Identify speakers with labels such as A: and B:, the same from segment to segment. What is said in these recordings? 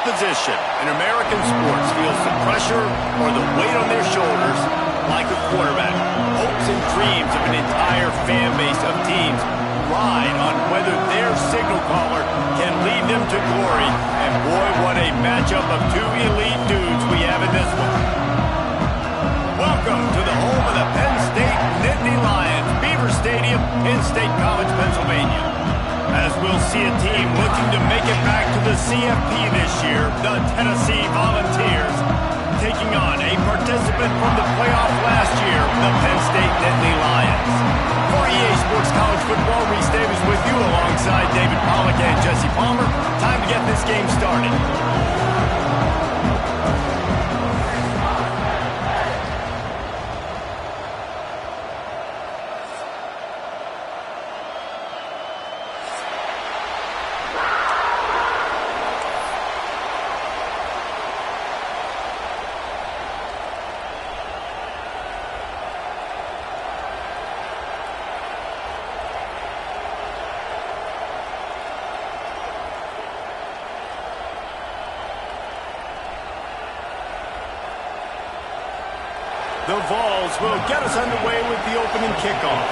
A: position in American sports feels the pressure or the weight on their shoulders like a quarterback. Hopes and dreams of an entire fan base of teams ride on whether their signal caller can lead them to glory. And boy, what a matchup of two elite dudes we have in this one. Welcome to the home of the Penn State Nittany Lions, Beaver Stadium in State College, Pennsylvania. As we'll see a team looking to make it back to the CFP this year, the Tennessee Volunteers, taking on a participant from the playoff last year, the Penn State Nittany Lions. For EA Sports College Football, Reese Davis with you alongside David Pollack and Jesse Palmer. Time to get this game started. The Vols will get us underway with the opening kickoff.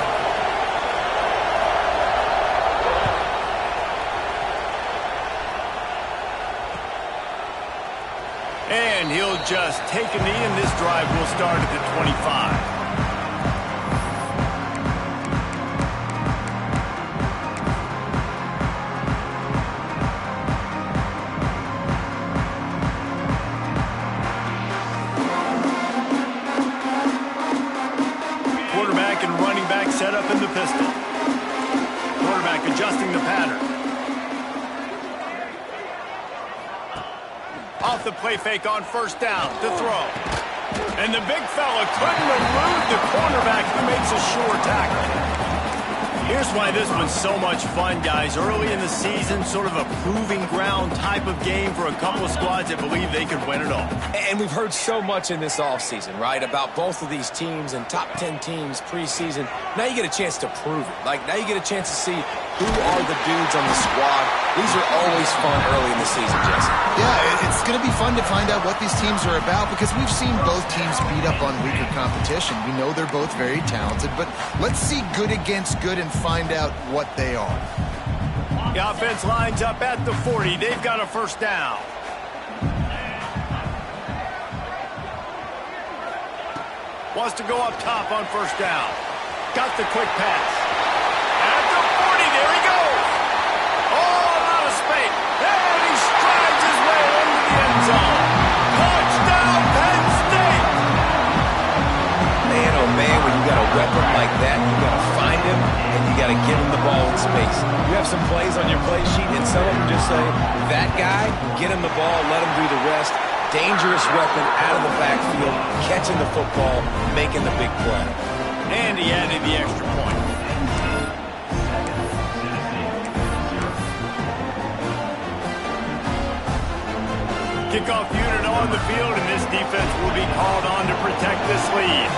A: And he'll just take a knee, and this drive will start at the 25. Set up in the pistol. Quarterback adjusting the pattern. Off the play fake on first down to throw. And the big fella couldn't elude the cornerback who makes a sure tackle. Here's why this one's so much fun, guys. Early in the season, sort of a proving ground type of game for a couple of squads that believe they could win it all.
B: And we've heard so much in this offseason, right, about both of these teams and top 10 teams preseason. Now you get a chance to prove it. Like, now you get a chance to see who are the dudes on the squad. These are always fun early in the season, Jesse.
C: Yeah, it's going to be fun to find out what these teams are about because we've seen both teams beat up on weaker competition. We know they're both very talented, but let's see good against good and find out what they are.
A: The offense lines up at the 40. They've got a first down. Wants to go up top on first down. Got the quick pass. At the 40, there he goes. Oh, out of space. And he strides his way into the end zone. Touchdown, Penn State.
B: Man, oh man, when you got a weapon like that, you got to find him and you got to give him the ball in space. You have some plays on your play sheet and some of them just say, that guy, get him the ball, let him do the rest. Dangerous weapon out of the backfield, catching the football, making the big play.
A: And he added the extra point. Kickoff unit on the field, and this defense will be called on to protect this lead.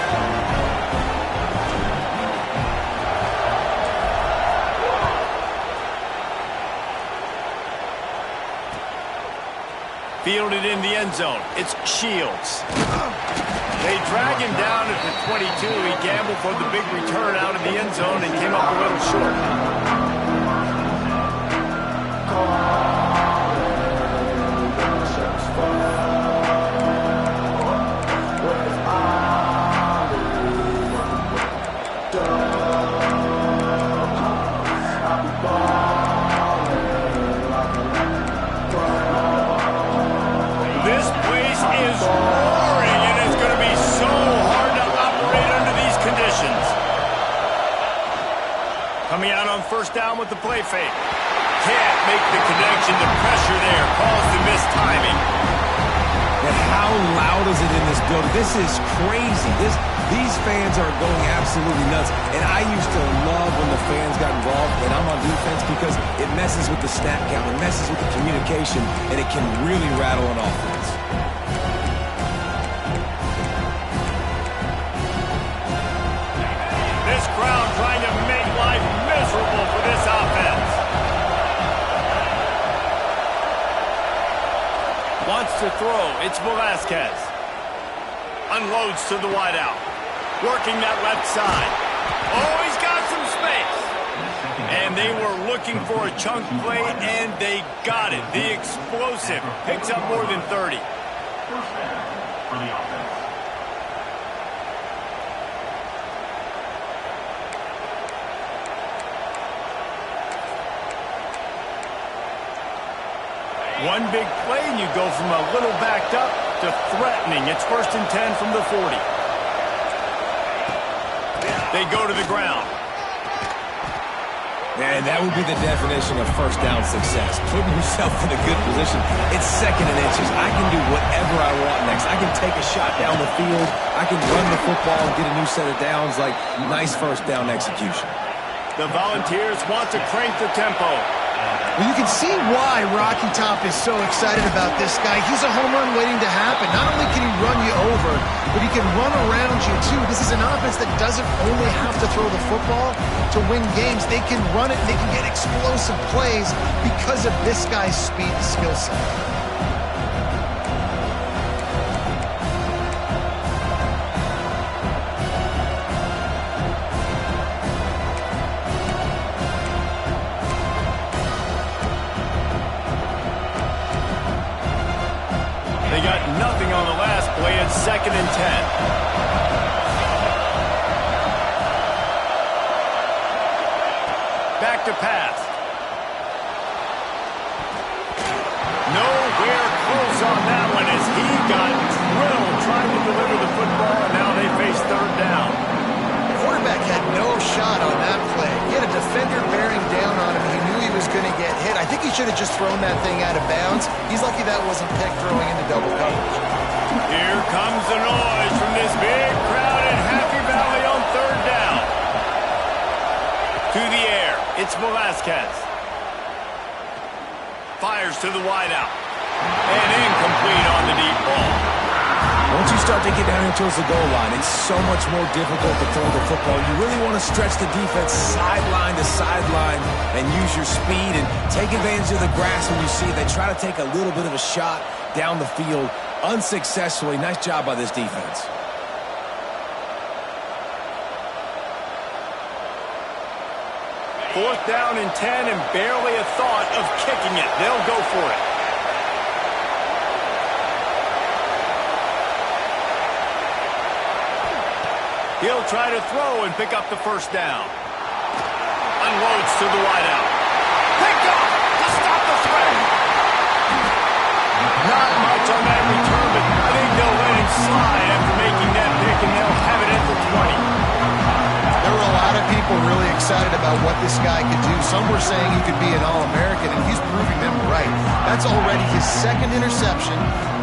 A: Fielded in the end zone. It's Shields. They drag him down at the 22. He gambled for the big return out of the end zone and came up a little short. This place is roaring, and it's going to be so hard to operate under these conditions. Coming out on first down with the play fake. Can't make the connection. The pressure there caused the missed timing.
B: And how loud is it in this building? This is crazy. These fans are going absolutely nuts. And I used to love when the fans got involved, and I'm on defense because it messes with the snap count, it messes with the communication, and it can really rattle an offense.
A: This crowd trying to make life miserable for this offense. to throw. It's Velasquez. Unloads to the wideout. Working that left side. Oh, he's got some space. And they were looking for a chunk play, and they got it. The explosive picks up more than 30.
D: First down for the offense.
A: One big play, and you go from a little backed up to threatening. It's 1st and 10 from the 40. They go to the ground.
B: And that would be the definition of first down success. Putting yourself in a good position. It's 2nd and inches. I can do whatever I want next. I can take a shot down the field. I can run the football and get a new set of downs. Like, nice first down execution.
A: The Volunteers want to crank the tempo.
C: Well, you can see why Rocky Top is so excited about this guy. He's a home run waiting to happen. Not only can he run you over, but he can run around you, too. This is an offense that doesn't only have to throw the football to win games. They can run it, and they can get explosive plays because of this guy's speed and skill set.
A: They got nothing on the last play. It's 2nd and 10. Back to pass. Nowhere close on that one as he got drilled trying to deliver the football, and now they face 3rd down.
C: The quarterback had no shot on that play. He had a defender bearing down on him. He knew he was going to get hit. I think he should have just thrown that thing out of bounds. He's lucky that wasn't picked throwing into double coverage.
A: Here comes the noise from this big crowd in Happy Valley on 3rd down. To the air, it's Velasquez. Fires to the wideout. And incomplete on the deep ball.
B: Once you start to get down here towards the goal line, it's so much more difficult to throw the football. You really want to stretch the defense sideline to sideline and use your speed and take advantage of the grass when you see it. They try to take a little bit of a shot down the field unsuccessfully. Nice job by this defense.
A: Fourth down and 10 and barely a thought of kicking it. They'll go for it. He'll try to throw and pick up the 1st down. Unloads to the wideout. Picked up to stop the threat. Not much on that return, but I think they'll let him slide after making that pick, and they'll have it at the 20.
C: There were a lot of people really excited about what this guy could do. Some were saying he could be an All-American, and he's proving them right. That's already his 2nd interception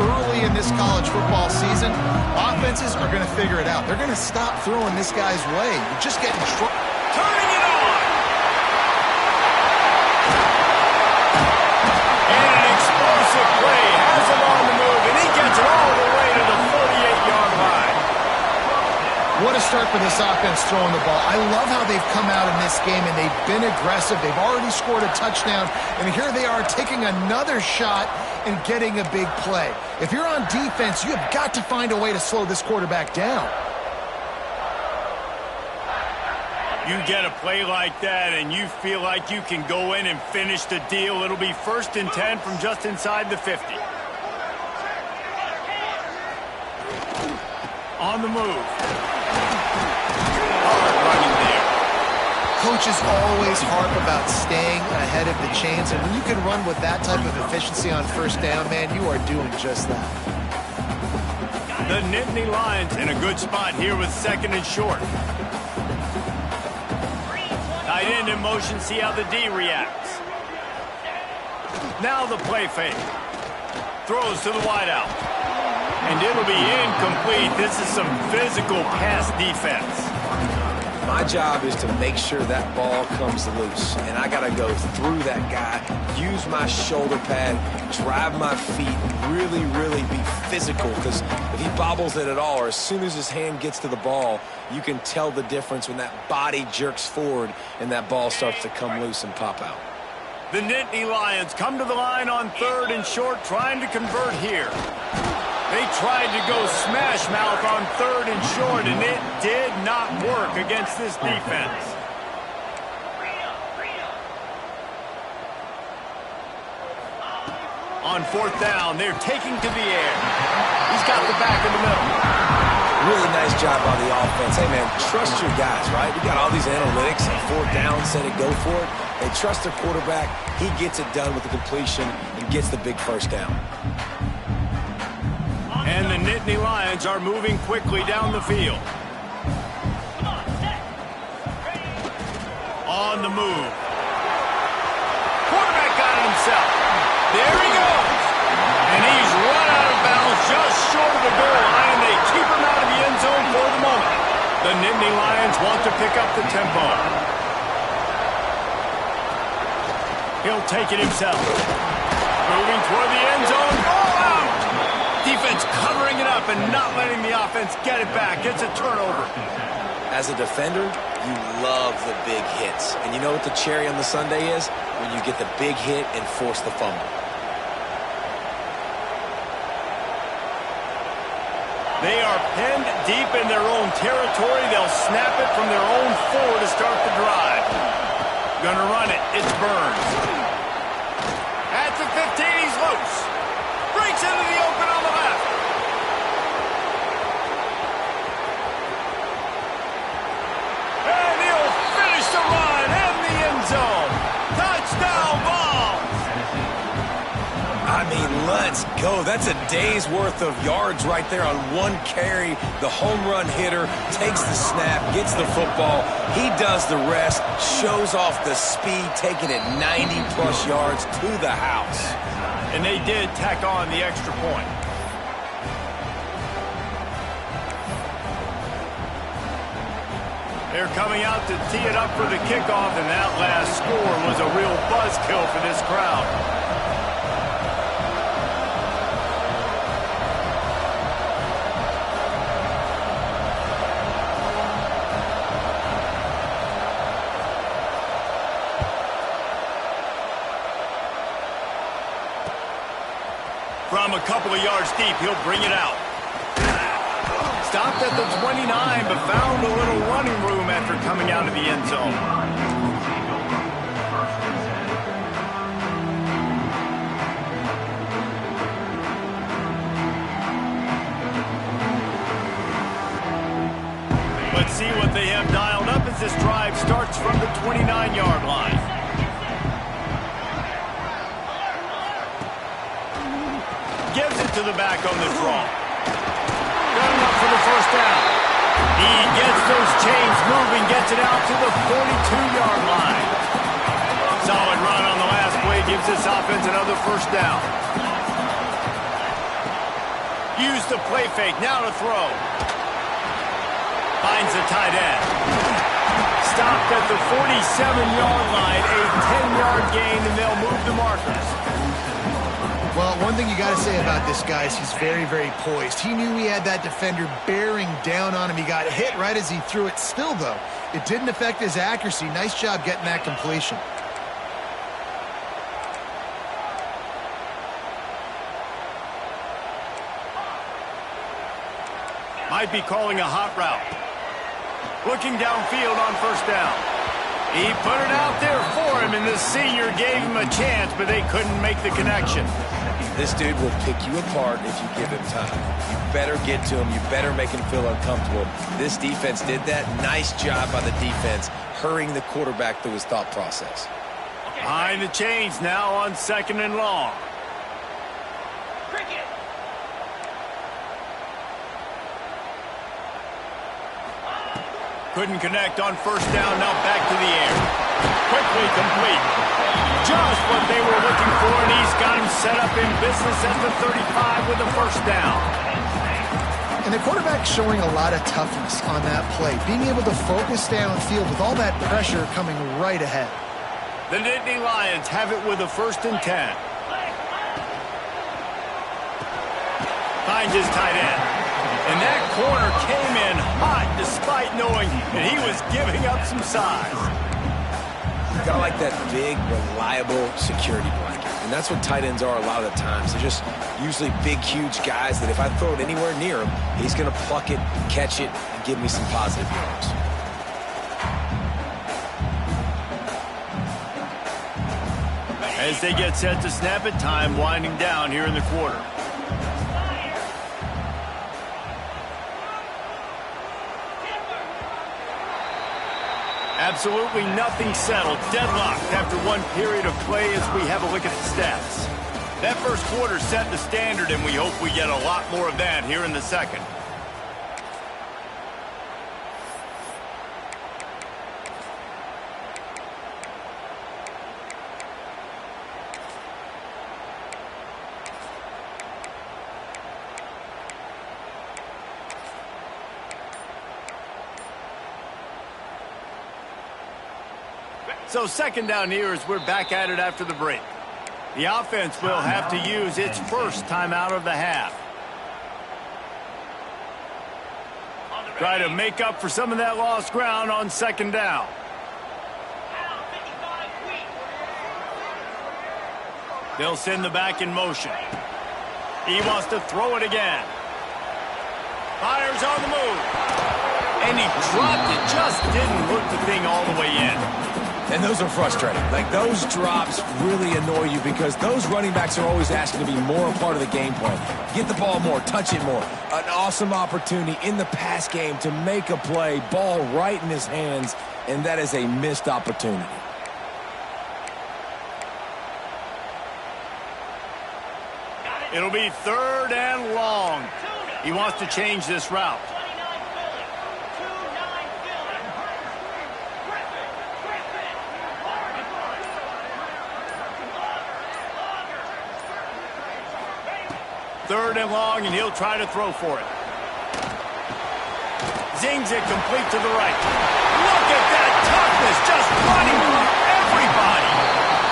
C: early in this college football season. Offenses are going to figure it out. They're going to stop throwing this guy's way. You're just getting
A: Turning it on! And an explosive play has him on the move, and he gets it all the way to the 48-yard line.
C: What a start for this offense throwing the ball. I love how they've come out in this game, and they've been aggressive. They've already scored a touchdown, and here they are taking another shot and getting a big play. If you're on defense, you have got to find a way to slow this quarterback down.
A: You get a play like that, and you feel like you can go in and finish the deal. It'll be 1st and 10 from just inside the 50. On the move.
C: Coaches always harp about staying ahead of the chains, and when you can run with that type of efficiency on 1st down, man, you are doing just that.
A: The Nittany Lions in a good spot here with 2nd and short. Tight end in motion, see how the D reacts. Now the play fake. Throws to the wideout. And it'll be incomplete. This is some physical pass defense.
B: My job is to make sure that ball comes loose, and I got to go through that guy, use my shoulder pad, drive my feet, really, really be physical, because if he bobbles it at all, or as soon as his hand gets to the ball, you can tell the difference when that body jerks forward and that ball starts to come loose and pop out.
A: The Nittany Lions come to the line on 3rd and short, trying to convert here. They tried to go smash mouth on 3rd and short, and it did not work against this defense. On 4th down, they're taking to the air. He's got the back in the middle.
B: Really nice job by the offense. Hey, man, trust your guys, right? We got all these analytics and 4th down, said it, go for it. They trust their quarterback. He gets it done with the completion and gets the big 1st down.
A: And the Nittany Lions are moving quickly down the field. On the move. Quarterback got it himself. There he goes. And he's run out of bounds just short of the goal line, and they keep him out of the end zone for the moment. The Nittany Lions want to pick up the tempo. He'll take it himself. Moving toward the end zone. Ball out. Defense covering it up and not letting the offense get it back. It's a turnover.
B: As a defender, you love the big hits. And you know what the cherry on the sundae is? When you get the big hit and force the fumble.
A: They are penned deep in their own territory. They'll snap it from their own 4 to start the drive. Gonna run it. It's Burns. At the 15, he's loose. Breaks into the open on the left. And he'll finish the run in the end zone. Touchdown ball.
B: I mean, let's go. That's a day's worth of yards right there on one carry. The home run hitter takes the snap, gets the football. He does the rest, shows off the speed, taking it 90-plus yards to the house.
A: And they did tack on the extra point. They're coming out to tee it up for the kickoff, and that last score was a real buzzkill for this crowd. From a couple of yards deep, he'll bring it out. Stopped at the 29, but found a little running room after coming out of the end zone. Let's see what they have dialed up as this drive starts from the 29-yard line. Gives it to the back on the draw. Got him up for the 1st down. He gets those chains moving, gets it out to the 42-yard line. Solid run on the last play, gives this offense another 1st down. Use the play fake, now to throw. Finds the tight end. Stopped at the 47-yard line, a 10-yard gain, and they'll move the markers.
C: Well, one thing you got to say about this guy is he's very, very poised. He knew he had that defender bearing down on him. He got hit right as he threw it. Still, though, it didn't affect his accuracy. Nice job getting that completion.
A: Might be calling a hot route. Looking downfield on 1st down. He put it out there for him, and the senior gave him a chance, but they couldn't make the connection.
B: This dude will pick you apart if you give him time. You better get to him. You better make him feel uncomfortable. This defense did that. Nice job by the defense, hurrying the quarterback through his thought process.
A: Behind the chains now on 2nd and long. Couldn't connect on 1st down, now back to the air. Quickly complete. Just what they were looking for, and he's got him set up in business at the 35 with a 1st down.
C: And the quarterback showing a lot of toughness on that play, being able to focus downfield with all that pressure coming right ahead.
A: The Nittany Lions have it with a 1st and 10. Finds his tight end. And that corner came in hot despite knowing that he was giving up some size.
B: You've got to like that big, reliable security blanket. And that's what tight ends are a lot of the times. They're just usually big, huge guys that if I throw it anywhere near him, he's going to pluck it, catch it, and give me some positive yards.
A: As they get set to snap it, time winding down here in the quarter. Absolutely nothing settled. Deadlocked after one period of play as we have a look at the stats. That first quarter set the standard, and we hope we get a lot more of that here in the second. So second down here as we're back at it after the break. The offense will have to use its first timeout of the half. Try to make up for some of that lost ground on second down. They'll send the back in motion. He wants to throw it again. Fires on the move. And he dropped it. Just didn't hook the thing all the way in.
B: And those are frustrating. Like, those drops really annoy you because those running backs are always asking to be more a part of the game plan. Get the ball more, touch it more. An awesome opportunity in the pass game to make a play, ball right in his hands, and that is a missed opportunity.
A: It'll be third and long. He wants to change this route. Third and long, and he'll try to throw for it. Zings it complete to the right. Look at that toughness, just running through everybody.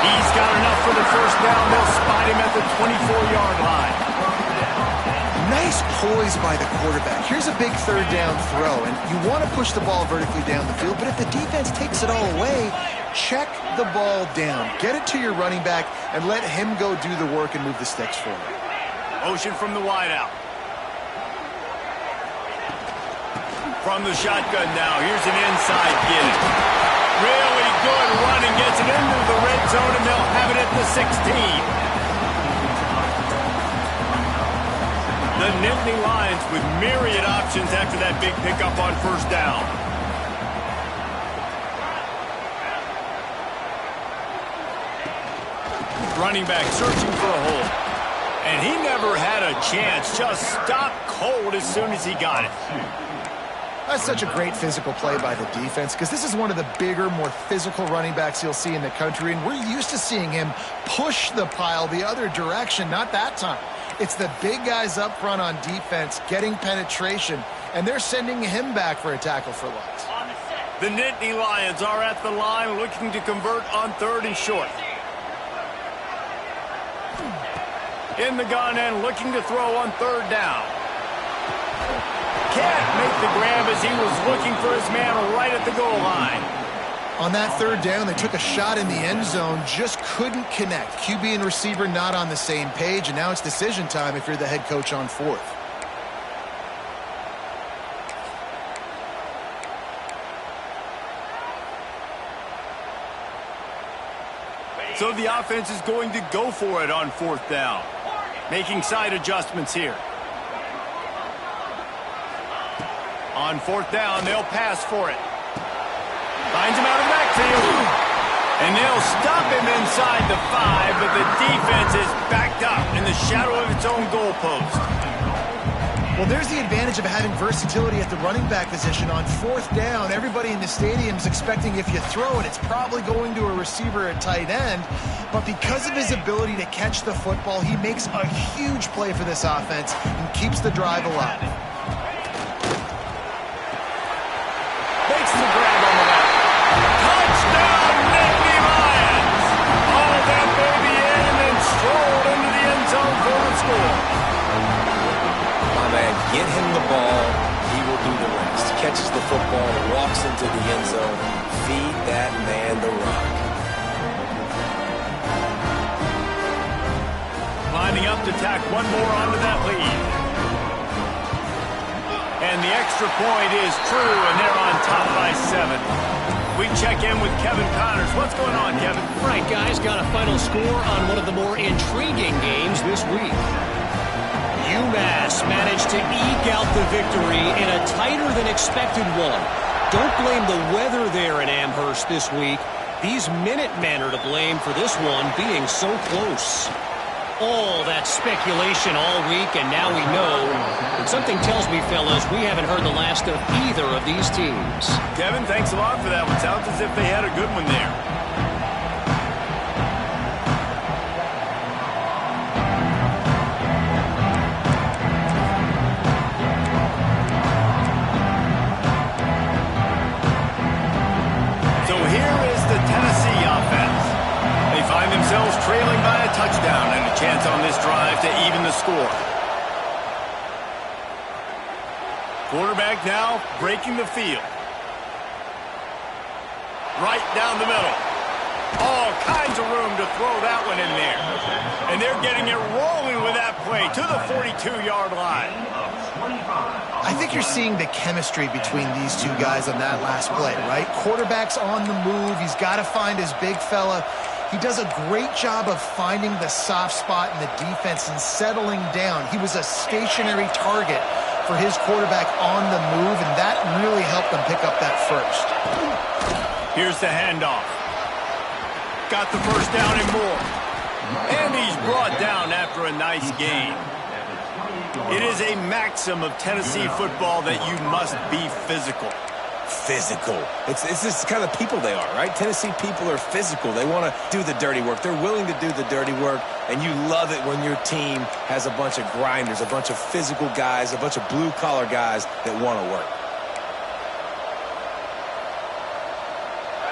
A: He's got enough for the first down. They'll spot him at the 24-yard line.
C: Nice poise by the quarterback. Here's a big third down throw, and you want to push the ball vertically down the field, but if the defense takes it all away, check the ball down. Get it to your running back and let him go do the work and move the sticks for you.
A: Motion from the wideout. From the shotgun now. Here's an inside give. Really good running. Gets it into the red zone, and they'll have it at the 16. The Nittany Lions with myriad options after that big pickup on first down. Running back searching for a hole. And he never had a chance. Just stopped cold as soon as he got it.
C: That's such a great physical play by the defense because this is one of the bigger, more physical running backs you'll see in the country, and we're used to seeing him push the pile the other direction. Not that time. It's the big guys up front on defense getting penetration, and they're sending him back for a tackle for loss.
A: The Nittany Lions are at the line looking to convert on third and short. In the gun and looking to throw on third down. Can't make the grab as he was looking for his man right at the goal line.
C: On that third down, they took a shot in the end zone, just couldn't connect. QB and receiver not on the same page, and now it's decision time if you're the head coach on fourth.
A: So the offense is going to go for it on fourth down. Making side adjustments here. On fourth down, they'll pass for it. Finds him out of the backfield. And they'll stop him inside the 5, but the defense is backed up in the shadow of its own goalpost.
C: Well, there's the advantage of having versatility at the running back position. On fourth down, everybody in the stadium is expecting if you throw it, it's probably going to a receiver at tight end. But because of his ability to catch the football, he makes a huge play for this offense and keeps the drive alive.
A: Makes the grab on the left. Touchdown, Nittany Lions! All that baby in and then strolled into the end zone for the score.
B: My man, get him the ball, he will do the rest. Catches the football, walks into the end zone, feed that man the rock.
A: lining up to tack one more onto that lead. And the extra point is true, and they're on top by 7. We check in with Kevin Connors. What's going on, Kevin?
E: Right, guys, got a final score on one of the more intriguing games this week. UMass managed to eke out the victory in a tighter-than-expected one. Don't blame the weather there in Amherst this week. These Minutemen are to blame for this one being so close. All that speculation all week, and now we know. But something tells me, fellas, we haven't heard the last of either of these teams.
A: Kevin, thanks a lot for that one. Sounds as if they had a good one there. So here is the Tennessee offense. They find themselves trailing by a touchdown and a chance on this drive to even the score. Quarterback now breaking the field. Right down the middle. All kinds of room to throw that one in there. And they're getting it rolling with that play to the 42-yard line.
C: I think you're seeing the chemistry between these two guys on that last play, right? Quarterback's on the move. He's got to find his big fella. He does a great job of finding the soft spot in the defense and settling down. He was a stationary target for his quarterback on the move, and that really helped him pick up that first.
A: Here's the handoff. Got the first down and more. And he's brought down after a nice gain. It is a maxim of Tennessee football that you must be physical.
B: Physical. It's this kind of people they are, right? Tennessee people are physical. They want to do the dirty work. They're willing to do the dirty work, and you love it when your team has a bunch of grinders, a bunch of physical guys, a bunch of blue-collar guys that want to work.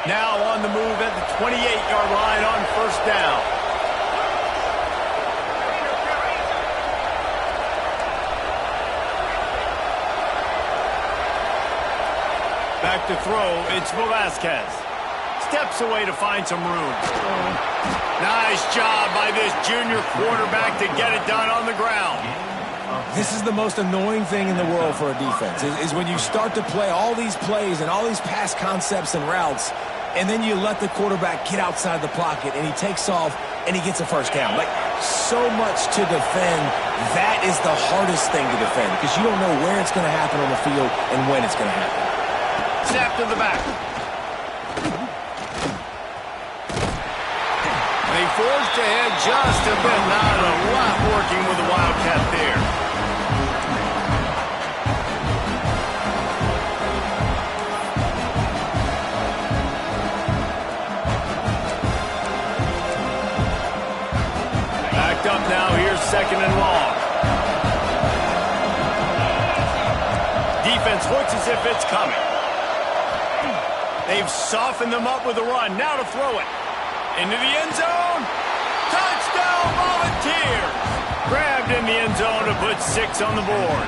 A: Now on the move at the 28-yard line on first down. Back to throw, it's Velasquez. Steps away to find some room. Nice job by this junior quarterback to get it done on the ground.
B: This is the most annoying thing in the world for a defense, is when you start to play all these plays and all these pass concepts and routes, and then you let the quarterback get outside the pocket, and he takes off, and he gets a first down. Like, so much to defend. That is the hardest thing to defend, because you don't know where it's going to happen on the field and when it's going to happen.
A: Snap to the back. They forced ahead just a bit. Not a lot working with the Wildcat there. Backed up now. Here's second and long. Defense looks as if it's coming. They've softened them up with a run. Now to throw it. Into the end zone. Touchdown, Volunteers. Grabbed in the end zone to put 6 on the board.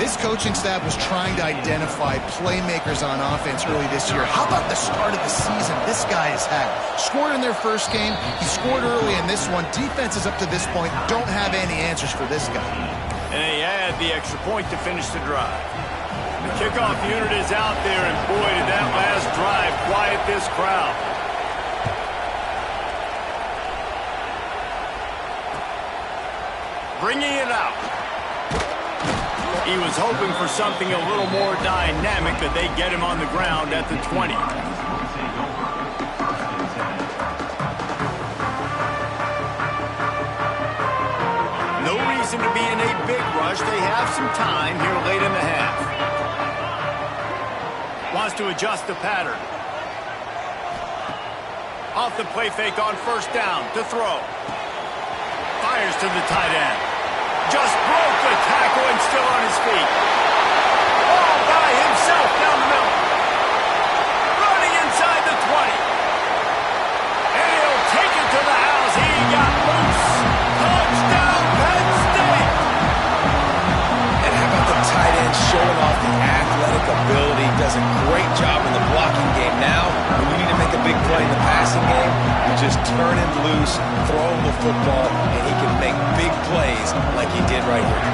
C: This coaching staff was trying to identify playmakers on offense early this year. How about the start of the season this guy has had? Scored in their first game. He scored early in this one. Defenses up to this point don't have any answers for this guy.
A: And they add the extra point to finish the drive. The kickoff unit is out there, and boy, did that last drive quiet this crowd. Bringing it out. He was hoping for something a little more dynamic, but they get him on the ground at the 20. No reason to be in a big rush. They have some time here late in the half. Wants to adjust the pattern. Off the play fake on first down to throw. Fires to the tight end. Just broke the tackle and still on his feet. All by himself down the middle. Running inside the 20. And he'll take it to the house. He got loose. Touchdown, Penn State.
B: And how about the tight end showing off the athletic ability? Does a great job in the blocking game. Now, when you need to make a big play in the passing game, you just turn him loose, throw him the football, and he can make big plays like he did right here.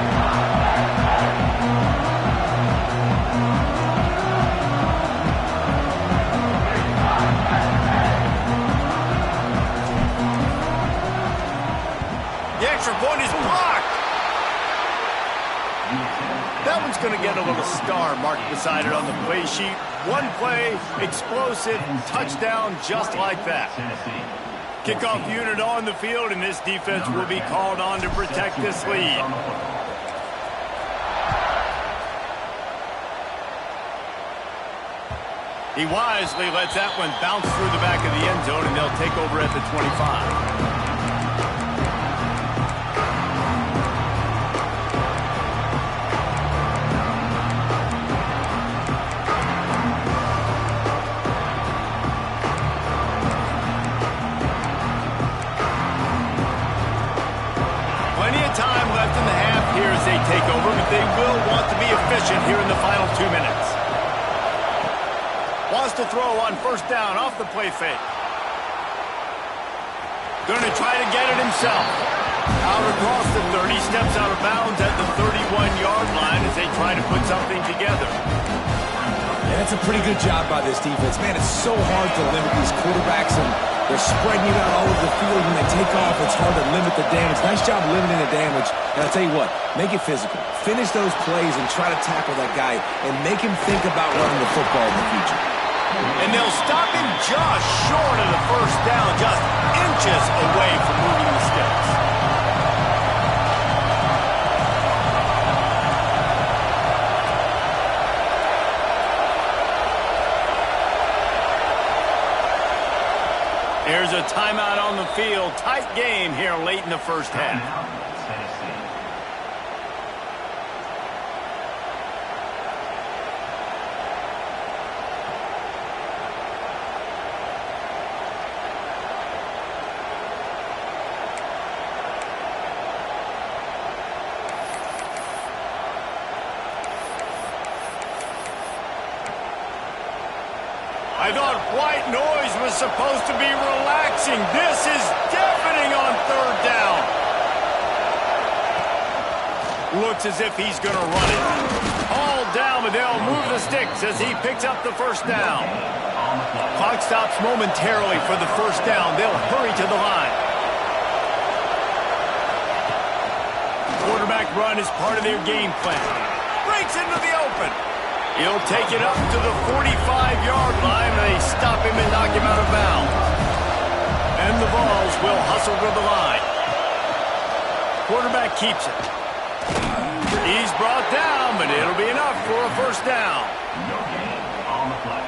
A: The extra point is blocked. That one's going to get a little star marked beside it on the play sheet. One play, explosive, touchdown just like that. Kickoff unit on the field, and this defense will be called on to protect this lead. He wisely lets that one bounce through the back of the end zone, and they'll take over at the 25. Here as they take over, but they will want to be efficient here in the final 2 minutes. Wants to throw on first down off the play fake. Going to try to get it himself. Out across the 30, steps out of bounds at the 31-yard line as they try to put something together.
B: And that's a pretty good job by this defense. Man, it's so hard to limit these quarterbacks, and they're spreading you out all over the field. When they take off, it's hard to limit the damage. Nice job limiting the damage. And I'll tell you what, make it physical. Finish those plays and try to tackle that guy and make him think about running the football in the future.
A: And they'll stop him just short of the first down, just inches away from moving the sticks. There's a timeout on the field. Tight game here late in the first half. I thought white noise was supposed to be relaxing. This is deafening on third down. Looks as if he's going to run it. All down, but they'll move the sticks as he picks up the first down. Clock stops momentarily for the first down. They'll hurry to the line. Quarterback run is part of their game plan. Breaks into the open. He'll take it up to the 45-yard line, and they stop him and knock him out of bounds. And the Vols will hustle to the line. Quarterback keeps it. He's brought down, but it'll be enough for a first down.
D: No gain on the play.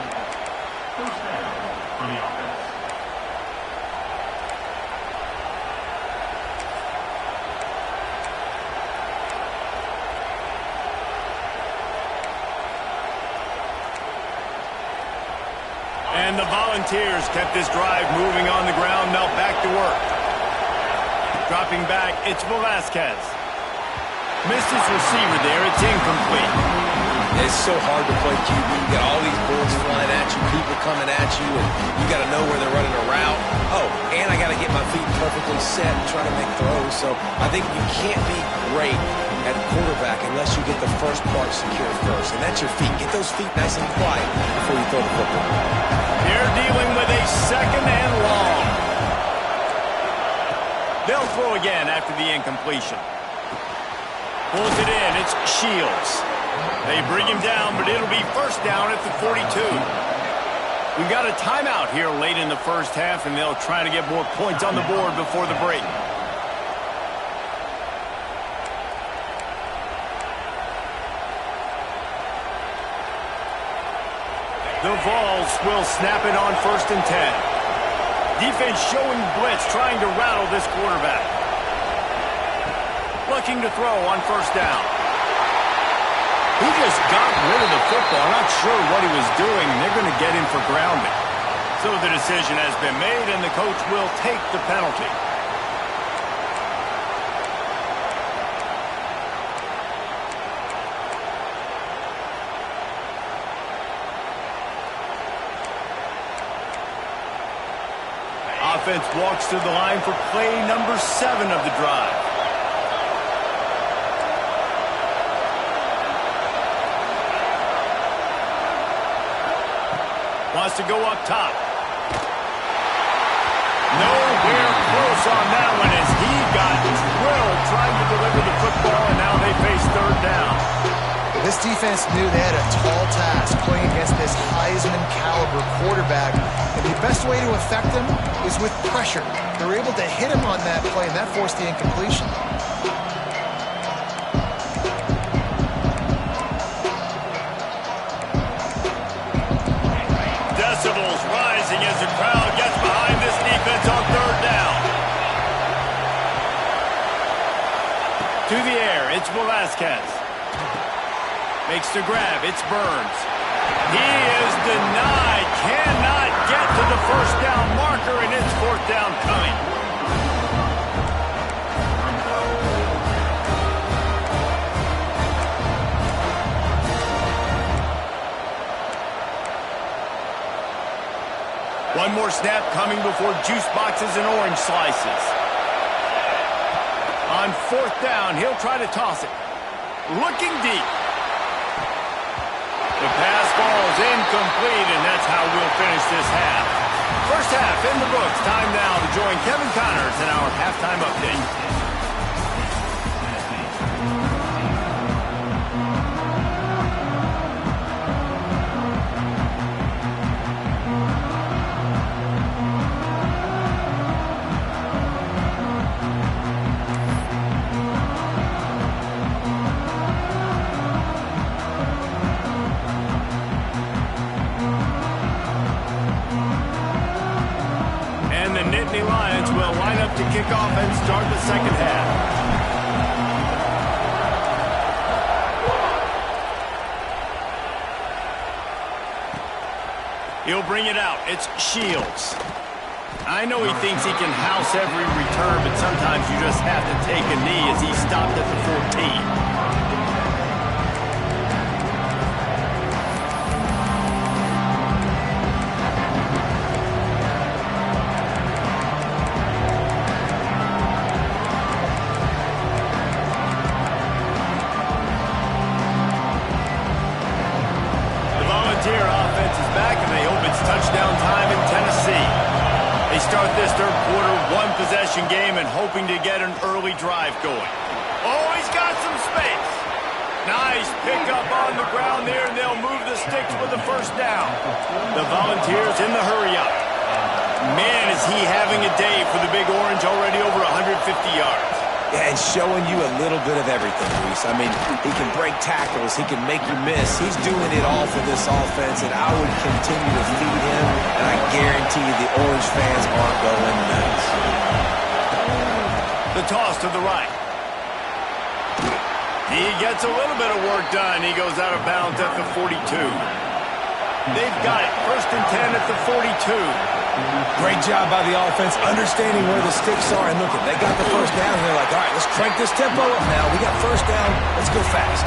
D: First down for the offense.
A: And the Volunteers kept this drive moving on the ground. Now back to work. Dropping back, it's Velasquez. Missed his receiver there. It's incomplete.
B: It's so hard to play QB. You got all these bullets flying at you, people coming at you, and you got to know where they're running a route. Oh, and I got to get my feet perfectly set and try to make throws. So I think you can't be great at quarterback unless you get the first part secure first, and that's your feet. Get those feet nice and quiet before you throw the football.
A: They're dealing with a second and long. They'll throw again after the incompletion. Pulls it in. It's Shields. They bring him down, but it'll be first down at the 42. We've got a timeout here late in the first half, and they'll try to get more points on the board before the break. The Vols will snap it on 1st and 10. Defense showing blitz, trying to rattle this quarterback. Looking to throw on first down. He just got rid of the football. Not sure what he was doing. They're going to get him for grounding. So the decision has been made, and the coach will take the penalty. offense walks to the line for play number 7 of the drive. Wants to go up top. Nowhere close on that one as he got drilled trying to deliver the football, and now they face third down.
C: This defense knew they had a tall task playing against this Heisman-caliber quarterback, and the best way to affect him is with pressure. They were able to hit him on that play, and that forced the incompletion.
A: Decibels rising as the crowd gets behind this defense on third down. To the air, it's Velasquez. Makes the grab, it's Burns. He is denied, cannot get to the first down marker, and it's fourth down coming. One more snap coming before juice boxes and orange slices. On fourth down, he'll try to toss it. Looking deep. The pass ball is incomplete, and that's how we'll finish this half. First half in the books. Time now to join Kevin Connors in our halftime update. Lions will line up to kick off and start the second half. He'll bring it out. It's Shields. I know he thinks he can house every return, but sometimes you just have to take a knee as he stopped at the 14. Touchdown time in Tennessee. They start this third quarter one-possession game and hoping to get an early drive going. Oh, he's got some space. Nice pickup on the ground there, and they'll move the sticks for the first down. The Volunteers in the hurry-up. Man, is he having a day for the Big Orange, already over 150 yards.
B: Yeah, and showing you a little bit of everything, Reese. I mean, he can break tackles. He can make you miss. He's doing it all for this offense, and I would continue to feed him, and I guarantee you the Orange fans aren't going nuts.
A: The toss to the right. He gets a little bit of work done. He goes out of bounds at the 42. They've got it. First and 10 at the 42.
B: Great job by the offense, understanding where the sticks are. And look, they got the first down, and they're like, all right, let's crank this tempo up now. We got first down. Let's go fast.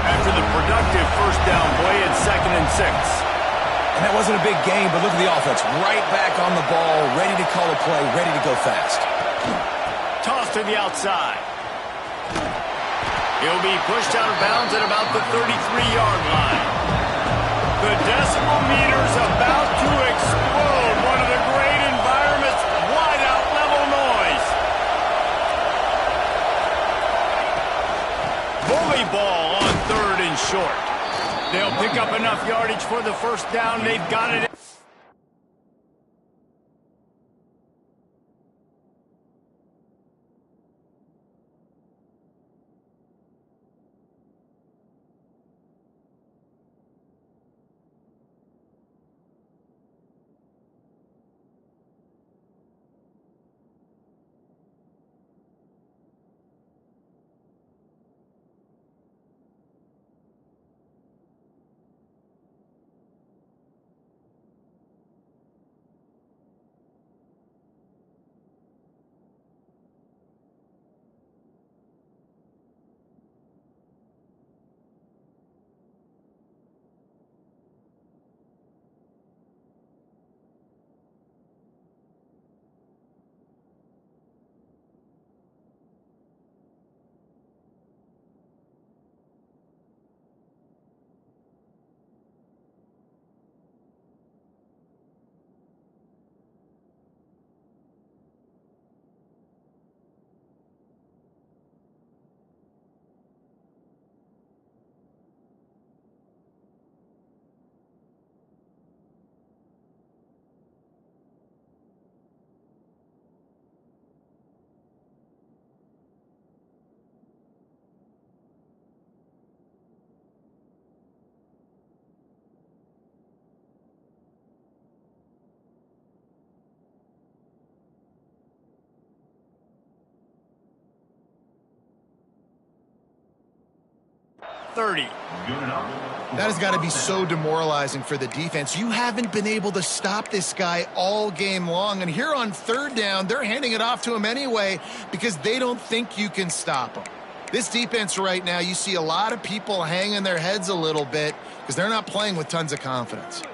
A: After the productive first down play, it's 2nd and 6.
B: And that wasn't a big game, but look at the offense. Right back on the ball, ready to call a play, ready to go fast.
A: Toss to the outside. He'll be pushed out of bounds at about the 33-yard line. The decibel meter's about to explode. One of the great environments, wide-out level noise. Bully ball on 3rd and short. They'll pick up enough yardage for the first down. They've got it. 30.
D: Good enough.
C: That has got to be so demoralizing for the defense. You haven't been able to stop this guy all game long. And here on third down, they're handing it off to him anyway because they don't think you can stop him. This defense right now, you see a lot of people hanging their heads a little bit because they're not playing with tons of confidence.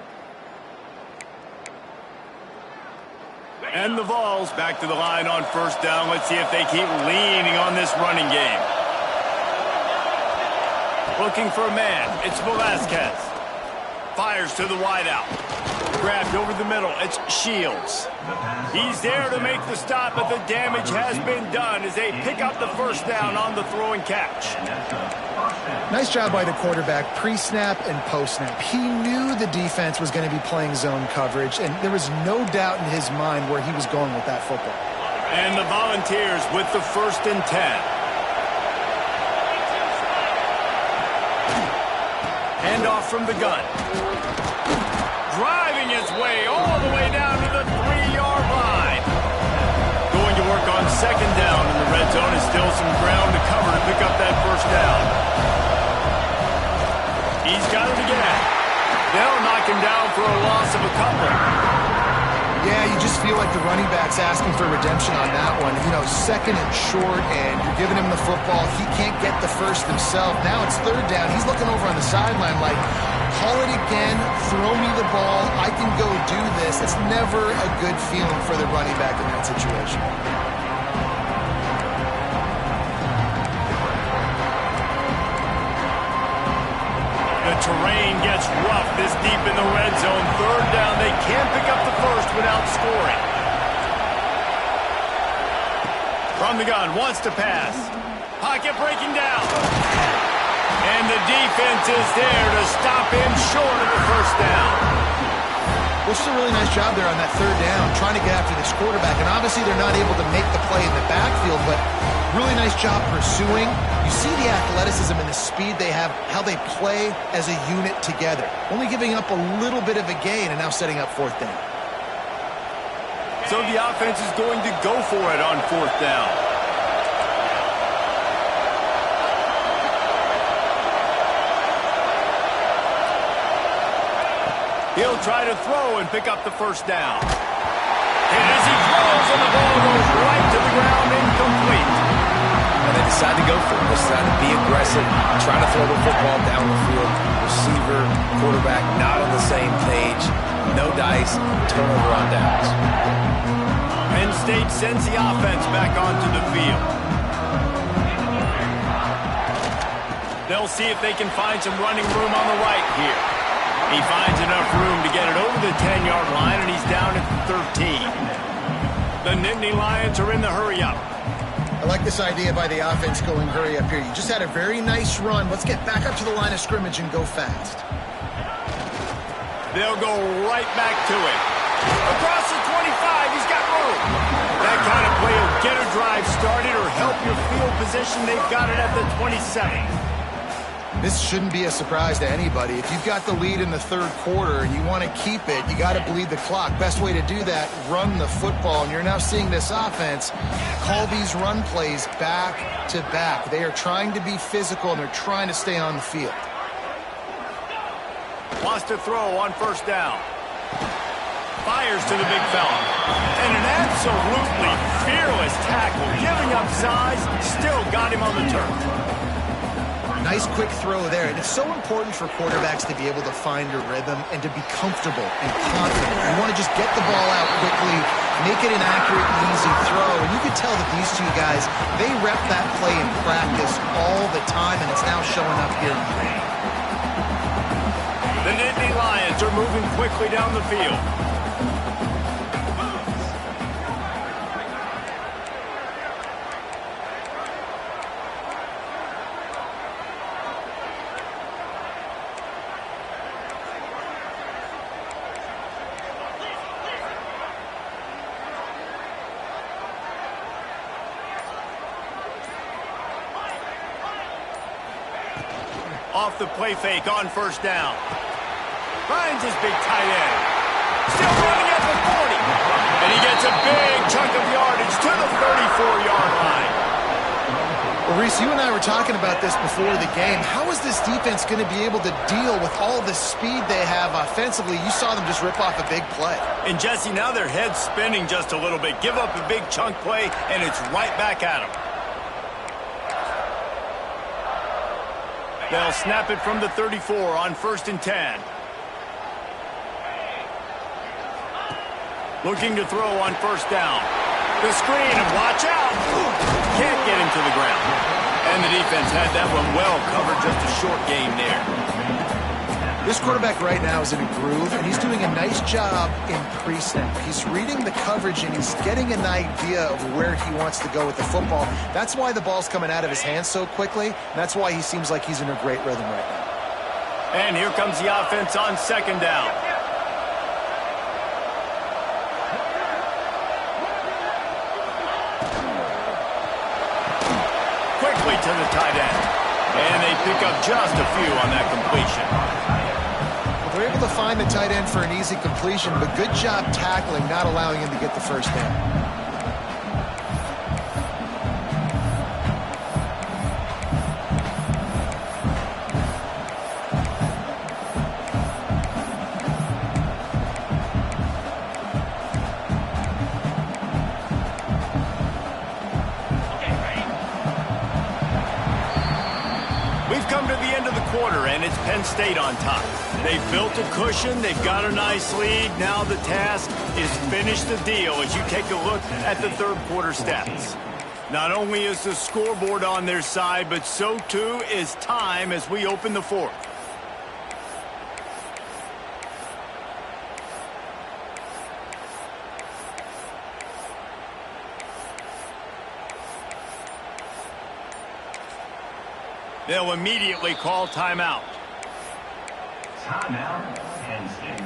A: And the Vols back to the line on first down. Let's see if they keep leaning on this running game. Looking for a man. It's Velasquez. Fires to the wideout. Grabbed over the middle. It's Shields. He's there to make the stop, but the damage has been done as they pick up the first down on the throw and catch.
C: Nice job by the quarterback, pre-snap and post-snap. He knew the defense was going to be playing zone coverage, and there was no doubt in his mind where he was going with that football.
A: And the Volunteers with the 1st and 10. Handoff from the gun. Driving his way all the way down to the 3-yard line. Going to work on second down in the red zone. Is still some ground to cover to pick up that first down. He's got it again. They'll knock him down for a loss of a couple.
C: Yeah, you just feel like the running back's asking for redemption on that one. You know, second and short, and you're giving him the football. He can't get the first himself. Now it's third down. He's looking over on the sideline like, call it again, throw me the ball, I can go do this. It's never a good feeling for the running back in that situation.
A: The terrain gets rough this deep in the red zone. Third down, they can't pick up the first without scoring. From the gun, wants to pass. Pocket breaking down. And the defense is there to stop him short of the first down.
C: Which is a really nice job there on that third down, trying to get after this quarterback. And obviously they're not able to make the play in the backfield, but really nice job pursuing. You see the athleticism and the speed they have, how they play as a unit together. Only giving up a little bit of a gain and now setting up fourth down.
A: So the offense is going to go for it on fourth down. He'll try to throw and pick up the first down. And as he throws, and the ball goes right to the ground, incomplete.
B: And they decide to go for it. They decide to be aggressive, try to throw the football down the field. Receiver, quarterback, not on the same page. No dice, turnover on downs.
A: Penn State sends the offense back onto the field. They'll see if they can find some running room on the right here. He finds enough room to get it over the 10-yard line, and he's down at 13. The Nittany Lions are in the hurry-up.
C: I like this idea by the offense going hurry up here. You just had a very nice run. Let's get back up to the line of scrimmage and go fast.
A: They'll go right back to it. Across the 25, he's got room. That kind of play will get a drive started or help your field position. They've got it at the 27.
C: This shouldn't be a surprise to anybody. If you've got the lead in the third quarter and you want to keep it, you got to bleed the clock. Best way to do that, run the football. And you're now seeing this offense call these run plays back to back. They are trying to be physical, and they're trying to stay on the field.
A: Wants to throw on first down. Fires to the big fella. And an absolutely fearless tackle. Giving up size, still got him on the turf.
C: Nice quick throw there, and it's so important for quarterbacks to be able to find a rhythm and to be comfortable and confident. You want to just get the ball out quickly, make it an accurate and easy throw, and you can tell that these two guys, they rep that play in practice all the time, and it's now showing up here in the game.
A: The Nittany Lions are moving quickly down the field. Off the play fake on first down. Finds his big tight end. Still running at the 40. And he gets a big chunk of yardage to the 34-yard line.
C: Well, Reese, you and I were talking about this before the game. How is this defense going to be able to deal with all the speed they have offensively? You saw them just rip off a big play.
A: And Jesse, now their head's spinning just a little bit. Give up a big chunk play, and it's right back at them. They'll snap it from the 34 on 1st and 10. Looking to throw on 1st down. The screen, and watch out. Can't get him to the ground. And the defense had that one well covered, just a short gain there.
C: This quarterback right now is in a groove, and he's doing a nice job in pre-snap. He's reading the coverage, and he's getting an idea of where he wants to go with the football. That's why the ball's coming out of his hands so quickly, and that's why he seems like he's in a great rhythm right now.
A: And here comes the offense on 2nd down. Quickly to the tight end. And they pick up just a few on that completion.
C: They're able to find the tight end for an easy completion, but good job tackling, not allowing him to get the 1st down.
A: And it's Penn State on top. They've built a cushion. They've got a nice lead. Now the task is finish the deal as you take a look at the 3rd quarter stats. Not only is the scoreboard on their side, but so too is time as we open the 4th. They'll immediately call timeout.
D: Timeout, Penn State.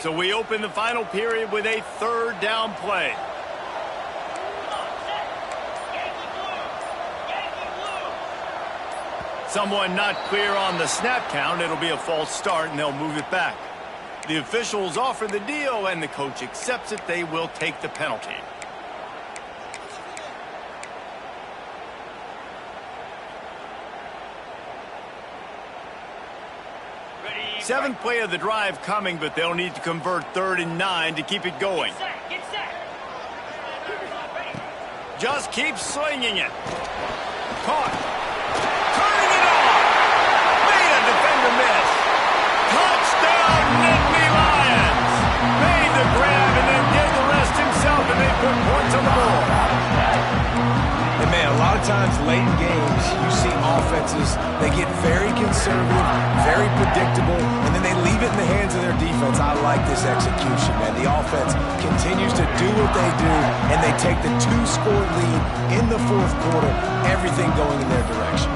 A: So we open the final period with a 3rd down play. Someone not clear on the snap count. It'll be a false start, and they'll move it back. The officials offer the deal, and the coach accepts it. They will take the penalty. Seventh play of the drive coming, but they'll need to convert 3rd and 9 to keep it going. Just keep slinging it. Caught. Miss. Touchdown, Nittany Lions. Made the grab and then did the rest himself, and they put points on the board.
B: And man, a lot of times late in games, you see offenses, they get very conservative, very predictable, and then they leave it in the hands of their defense. I like this execution, man. The offense continues to do what they do, and they take the 2-score lead in the 4th quarter, everything going in their direction.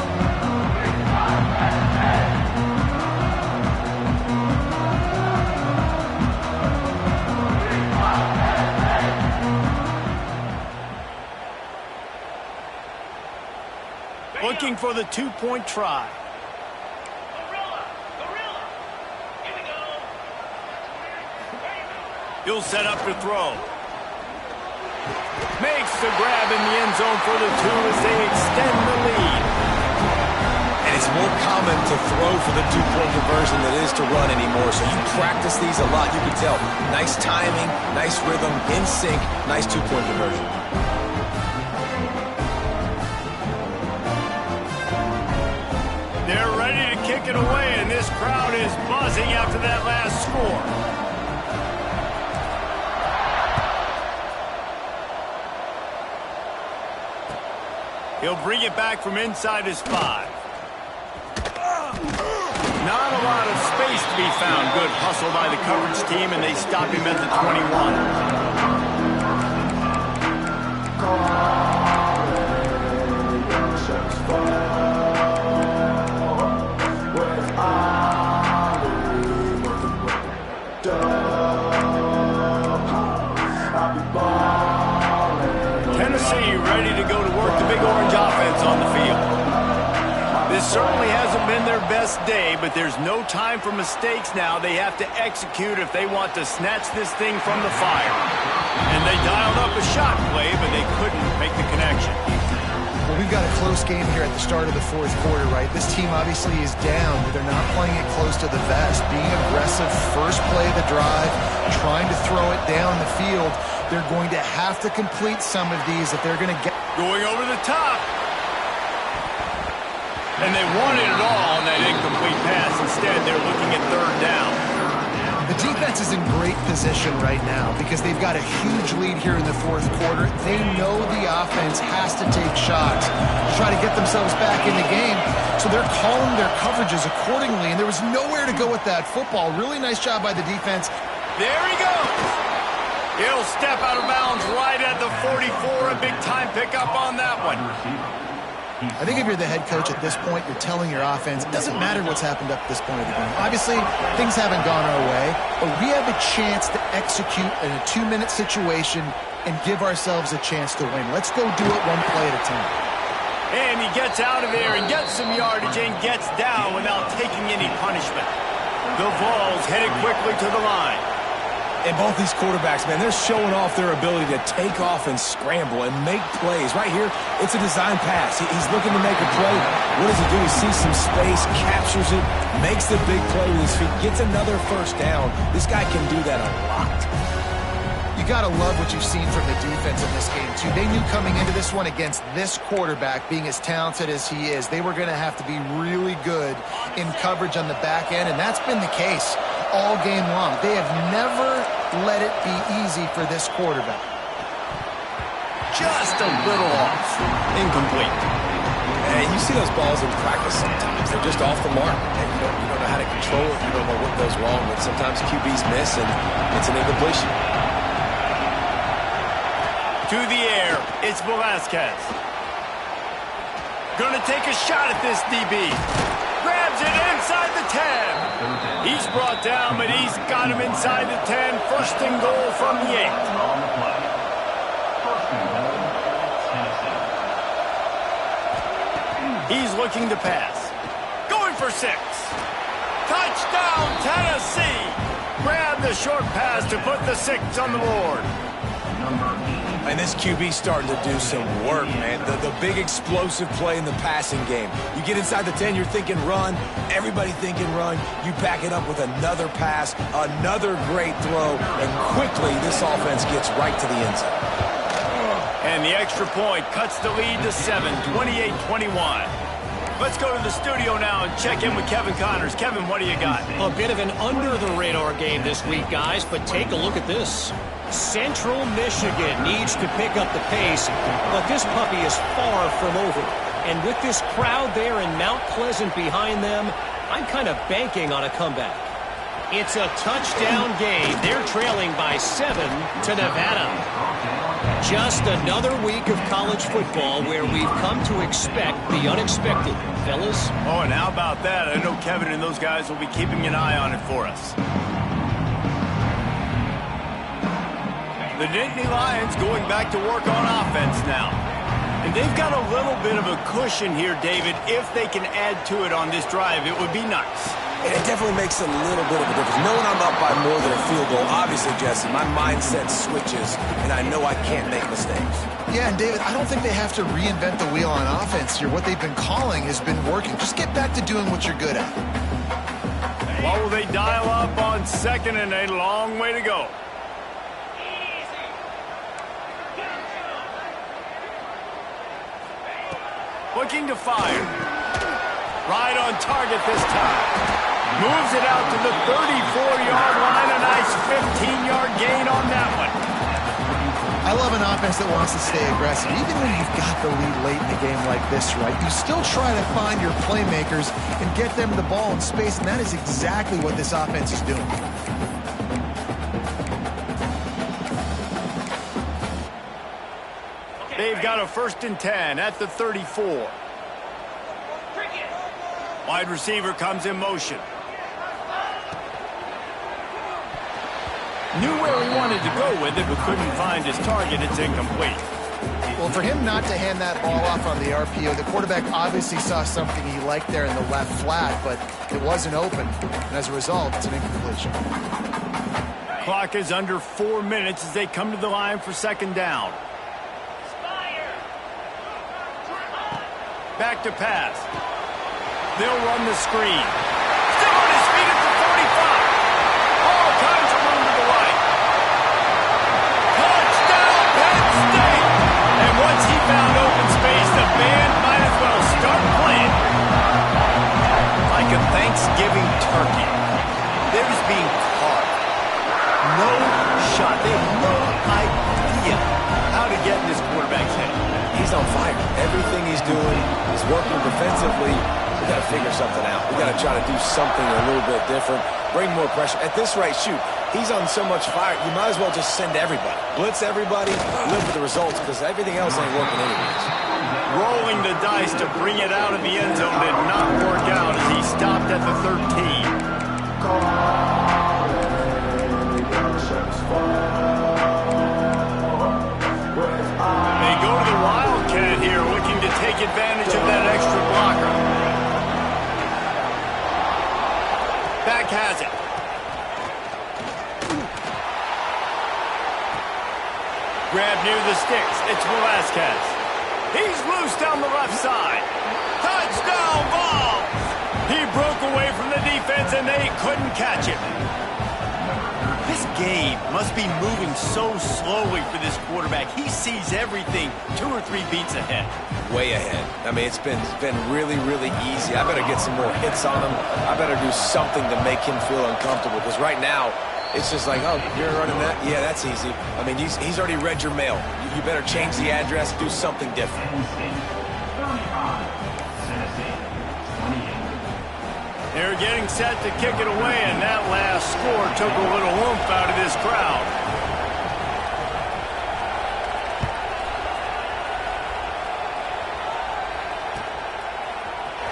A: Looking for the 2-point try. He'll set up to throw. Makes the grab in the end zone for the 2 as they extend the lead.
B: And it's more common to throw for the 2-point conversion than it is to run anymore. So you practice these a lot. You can tell. Nice timing, nice rhythm, in sync, nice 2-point conversion.
A: They're ready to kick it away, and this crowd is buzzing after that last score. He'll bring it back from inside his 5. Not a lot of space to be found. Good hustle by the coverage team, and they stop him at the 21. Tennessee ready to go to work the Big Orange offense on the field. This certainly hasn't been their best day, but there's no time for mistakes now. They have to execute if they want to snatch this thing from the fire. And they dialed up a shot play, but they couldn't make the connection.
C: Well, we've got a close game here at the start of the fourth quarter, right? This team obviously is down, but they're not playing it close to the vest. Being aggressive, first play of the drive, trying to throw it down the field. They're going to have to complete some of these if they're going to get...
A: Going over the top. And they wanted it all on that incomplete pass. Instead, they're looking at third down.
C: The defense is in great position right now because they've got a huge lead here in the fourth quarter. They know the offense has to take shots to try to get themselves back in the game. So they're calling their coverages accordingly, and there was nowhere to go with that football. Really nice job by the defense.
A: There he goes. He'll step out of bounds right at the 44. A big time pickup on that one.
C: I think if you're the head coach at this point, you're telling your offense, it doesn't matter what's happened up to this point of the game. Obviously, things haven't gone our way, but we have a chance to execute in a 2-minute situation and give ourselves a chance to win. Let's go do it one play at a time.
A: And he gets out of there and gets some yardage and gets down without taking any punishment. The Vols headed quickly to the line.
B: And both these quarterbacks, man, they're showing off their ability to take off and scramble and make plays. Right here, it's a design pass. He's looking to make a play. What does he do? He sees some space, captures it, makes the big play with his feet, gets another first down. This guy can do that a lot.
C: You got to love what you've seen from the defense in this game, too. They knew coming into this one against this quarterback, being as talented as he is, they were going to have to be really good in coverage on the back end, and that's been the case all game long. They have never let it be easy for this quarterback.
A: Just a little off. Incomplete.
B: And you see those balls in practice sometimes. They're just off the mark. And you don't know how to control it. You don't know what goes wrong. But sometimes QBs miss, and it's an incompletion.
A: To the air, it's Velasquez. Gonna take a shot at this DB. Grabs it inside the 10. He's brought down, but he's got him inside the 10. First and goal from the 8.
D: On the play. First and goal, Tennessee.
A: He's looking to pass. Going for 6. Touchdown, Tennessee. Grab the short pass to put the 6 on the board.
B: And this QB's starting to do some work, man. The big explosive play in the passing game. You get inside the 10, you're thinking run. Everybody thinking run. You back it up with another pass, another great throw, and quickly this offense gets right to the end zone.
A: And the extra point cuts the lead to 7, 28-21. Let's go to the studio now and check in with Kevin Connors. Kevin, what do you got?
E: A bit of an under-the-radar game this week, guys, but take a look at this. Central Michigan needs to pick up the pace, but this puppy is far from over. And with this crowd there in Mount Pleasant behind them, I'm kind of banking on a comeback. It's a touchdown game. They're trailing by 7 to Nevada. Just another week of college football where we've come to expect the unexpected, fellas.
A: Oh, and how about that? I know Kevin and those guys will be keeping an eye on it for us. The Nittany Lions going back to work on offense now. And they've got a little bit of a cushion here, David. If they can add to it on this drive, it would be nice.
B: And it definitely makes a little bit of a difference. Knowing I'm up by more than a field goal, obviously, Jesse, my mindset switches, and I know I can't make mistakes.
C: Yeah, and David, I don't think they have to reinvent the wheel on offense here. What they've been calling has been working. Just get back to doing what you're good at.
A: What will they dial up on second and a long way to go? Looking to fire. Right on target this time. Moves it out to the 34-yard line. A nice 15-yard gain on that one.
C: I love an offense that wants to stay aggressive. Even when you've got the lead late in a game like this, right, you still try to find your playmakers and get them the ball in space, and that is exactly what this offense is doing.
A: They've got a 1st and 10 at the 34. Wide receiver comes in motion. Knew where he wanted to go with it, but couldn't find his target. It's incomplete.
C: Well, for him not to hand that ball off on the RPO, the quarterback obviously saw something he liked there in the left flat, but it wasn't open. And as a result, it's an incompletion.
A: Clock is under 4 minutes as they come to the line for second down. Back to pass. They'll run the screen. Still on his feet at the 45. All kinds of room to the right. Touchdown, Penn State! And once he found open space, the band might as well start playing. Like a Thanksgiving turkey. They're just being carved. No shot. They have no idea how to get in this quarterback's head.
B: He's on fire. Everything he's doing is working defensively. We got to figure something out. We got to try to do something a little bit different. Bring more pressure. At this rate, shoot, he's on so much fire, you might as well just send everybody. Blitz everybody, live with the results, because everything else ain't working anyways.
A: Rolling the dice to bring it out of the end zone did not work out as he stopped at the 13. They go to the Wildcat here, looking to take advantage of that extra blocker. Back has it. Grab near the sticks. It's Velasquez. He's loose down the left side. Touchdown ball! He broke away from the defense and they couldn't catch him. This game must be moving so slowly for this quarterback. He sees everything 2 or 3 beats ahead.
B: Way ahead. I mean, it's been really, really easy. I better get some more hits on him. I better do something to make him feel uncomfortable, because right now, it's just like, oh, you're running that? Yeah, that's easy. I mean, he's already read your mail. You better change the address, do something different.
A: They're getting set to kick it away, and that last score took a little oomph out of this crowd.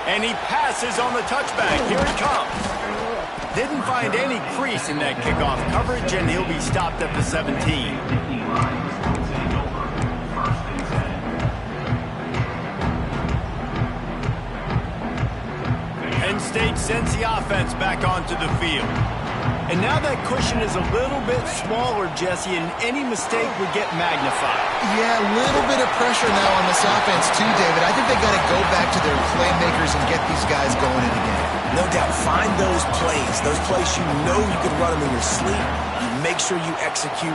A: And he passes on the touchback. Here he comes. Didn't find any crease in that kickoff coverage, and he'll be stopped at the 17. Penn State sends the offense back onto the field. And now that cushion is a little bit smaller, Jesse, and any mistake would get magnified.
C: Yeah, a little bit of pressure now on this offense too, David. I think they got to go back to their playmakers and get these guys going in again.
B: No doubt. Find those plays you know you could run them in your sleep. You make sure you execute.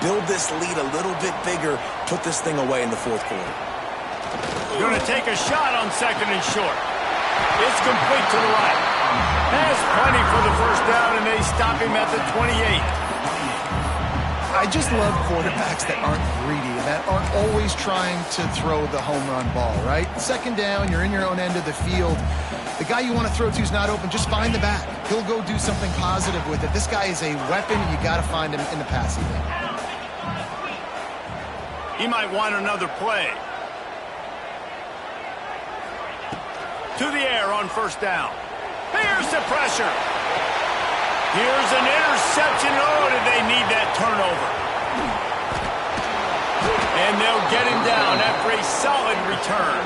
B: Build this lead a little bit bigger. Put this thing away in the fourth quarter.
A: Going to take a shot on second and short. It's complete to the right. Has plenty for the first down, and they stop him at the 28.
C: I just love quarterbacks that aren't greedy, that aren't always trying to throw the home run ball, right? Second down, you're in your own end of the field. The guy you want to throw to is not open. Just find the back. He'll go do something positive with it. This guy is a weapon, and you got to find him in the passing game.
A: He might want another play. To the air on first down. Here's the pressure. Here's an interception. Oh, did they need that turnover? And they'll get him down after a solid return.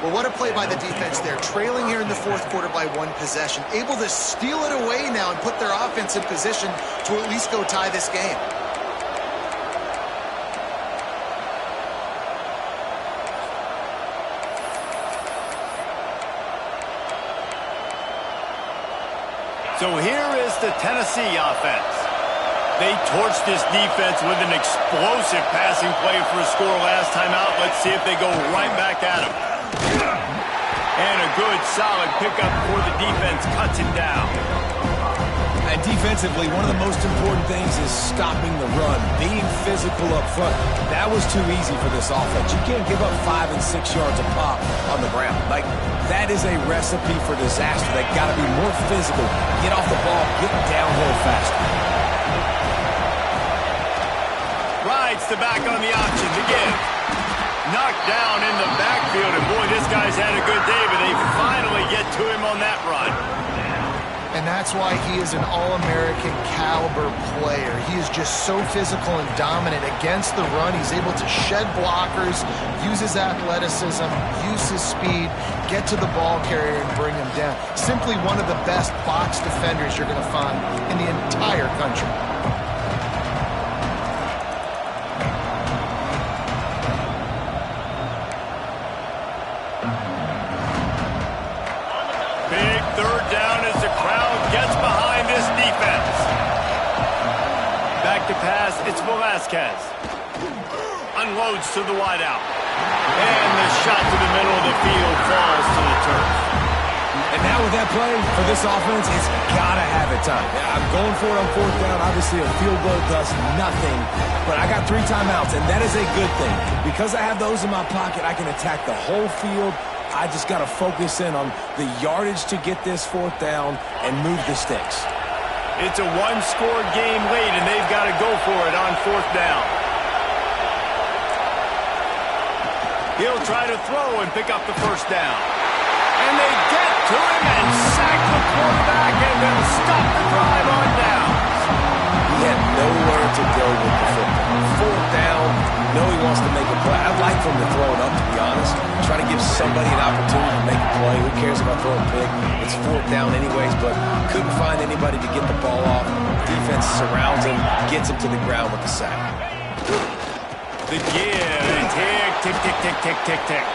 C: Well, what a play by the defense there. Trailing here in the fourth quarter by 1 possession. Able to steal it away now and put their offense in position to at least go tie this game.
A: So here is the Tennessee offense. They torched this defense with an explosive passing play for a score last time out. Let's see if they go right back at him. And a good, solid pickup before the defense cuts him down.
B: And defensively, one of the most important things is stopping the run, being physical up front. That was too easy for this offense. You can't give up 5 and 6 yards a pop on the ground. Like, that is a recipe for disaster. They got to be more physical, get off the ball, get downhill faster.
A: Rides the back on the option to give. Knocked down in the backfield, and boy, this guy's had a good day, but they finally get to him on that run.
C: And that's why he is an All-American caliber player. He is just so physical and dominant against the run. He's able to shed blockers, use his athleticism, use his speed, get to the ball carrier and bring him down. Simply one of the best box defenders you're going to find in the entire country.
A: Big third down as the crowd gets behind this defense. Back to pass, it's Velasquez. Unloads to the wideout. And the shot to the middle of the field falls to the turf.
B: And now with that play, for this offense, it's got to have it time. I'm going for it on fourth down. Obviously, a field goal does nothing. But I got 3 timeouts, and that is a good thing. Because I have those in my pocket, I can attack the whole field. I just got to focus in on the yardage to get this fourth down and move the sticks.
A: It's a one-score game late, and they've got to go for it on fourth down. He'll try to throw and pick up the first down. And they get to him and sack the quarterback and then stop the drive on downs.
B: He had nowhere to go with the football. Fourth down, know he wants to make a play. I'd like for him to throw it up, to be honest. Try to give somebody an opportunity to make a play. Who cares if I throw a pick? It's fourth down anyways, but couldn't find anybody to get the ball off. Defense surrounds him, gets him to the ground with the sack.
A: The give, and tick, tick, tick, tick, tick, tick, tick.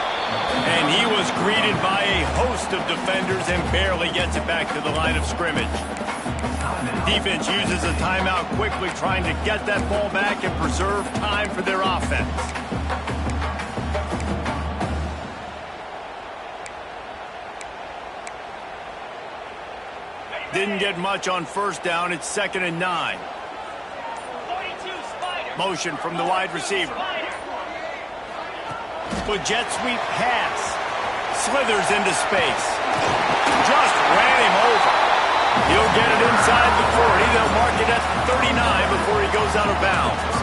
A: And he was greeted by a host of defenders and barely gets it back to the line of scrimmage. Defense uses a timeout quickly, trying to get that ball back and preserve time for their offense. Didn't get much on first down. It's 2nd and 9. Motion from the wide receiver. With jet sweep pass. Slithers into space. Just ran him over. He'll get it inside the 40. They'll mark it at 39 before he goes out of bounds.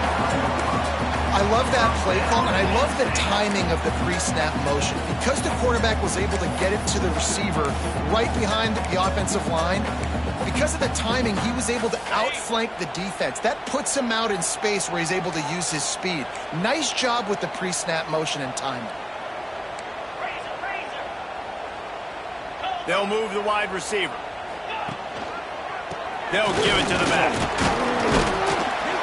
C: I love that play call, and I love the timing of the pre-snap motion. Because the quarterback was able to get it to the receiver right behind the offensive line, because of the timing, he was able to outflank the defense. That puts him out in space where he's able to use his speed. Nice job with the pre-snap motion and timing.
A: They'll move the wide receiver. They'll give it to the back.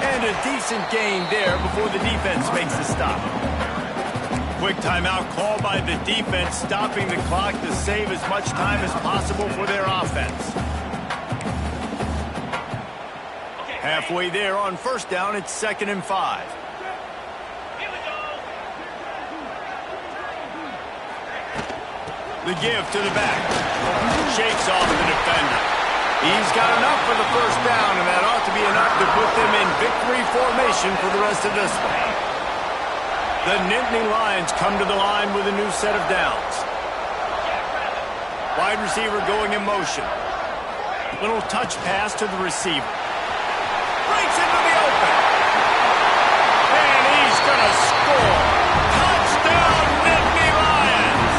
A: And a decent gain there before the defense makes the stop. Quick timeout called by the defense, stopping the clock to save as much time as possible for their offense. Halfway there on first down, it's 2nd and 5. The give to the back. Shakes off the defender. He's got enough for the first down, and that ought to be enough to put them in victory formation for the rest of this one. The Nittany Lions come to the line with a new set of downs. Wide receiver going in motion. Little touch pass to the receiver. Breaks into the open. And he's going to score. Touchdown, Nittany Lions!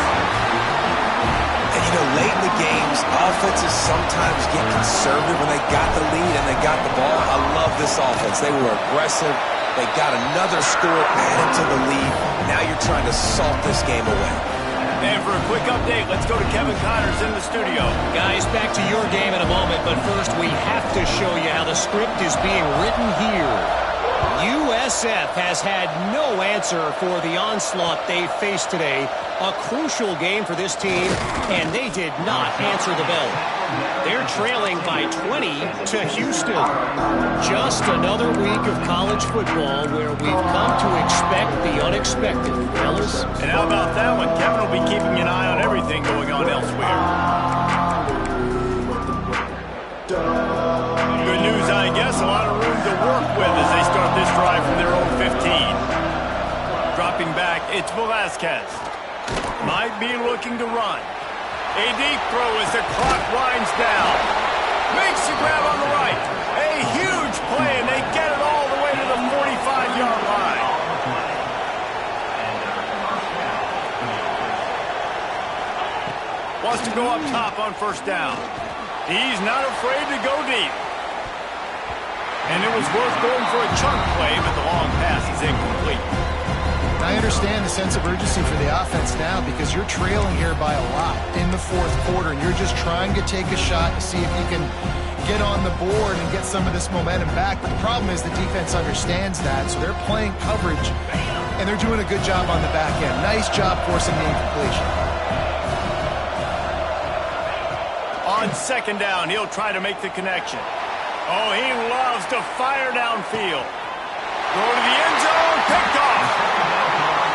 B: And you know, late in the games, offenses sometimes get conservative when they got the lead and they got the ball. I love this offense. They were aggressive. They got another score added to the lead. Now you're trying to salt this game away.
A: And for a quick update, let's go to Kevin Connors in the studio.
E: Guys, back to your game in a moment, but first we have to show you how the script is being written here. USF has had no answer for the onslaught they faced today. A crucial game for this team, and they did not answer the bell. They're trailing by 20 to Houston. Just another week of college football where we've come to expect the unexpected, fellas.
A: And how about that one? Kevin will be keeping an eye on everything going on elsewhere. Good news, I guess. A lot of room to work with as they start this drive from their own 15. Dropping back, it's Velasquez. Might be looking to run. A deep throw as the clock winds down. Makes the grab on the right. A huge play, and they get it all the way to the 45-yard line. Wants to go up top on first down. He's not afraid to go deep. And it was worth going for a chunk play, but the long pass is incomplete.
C: I understand the sense of urgency for the offense now because you're trailing here by a lot in the fourth quarter, and you're just trying to take a shot to see if you can get on the board and get some of this momentum back. But the problem is the defense understands that, so they're playing coverage, and they're doing a good job on the back end. Nice job forcing the incompletion.
A: On second down, he'll try to make the connection. Oh, he loves to fire downfield. Go to the end zone, picked off.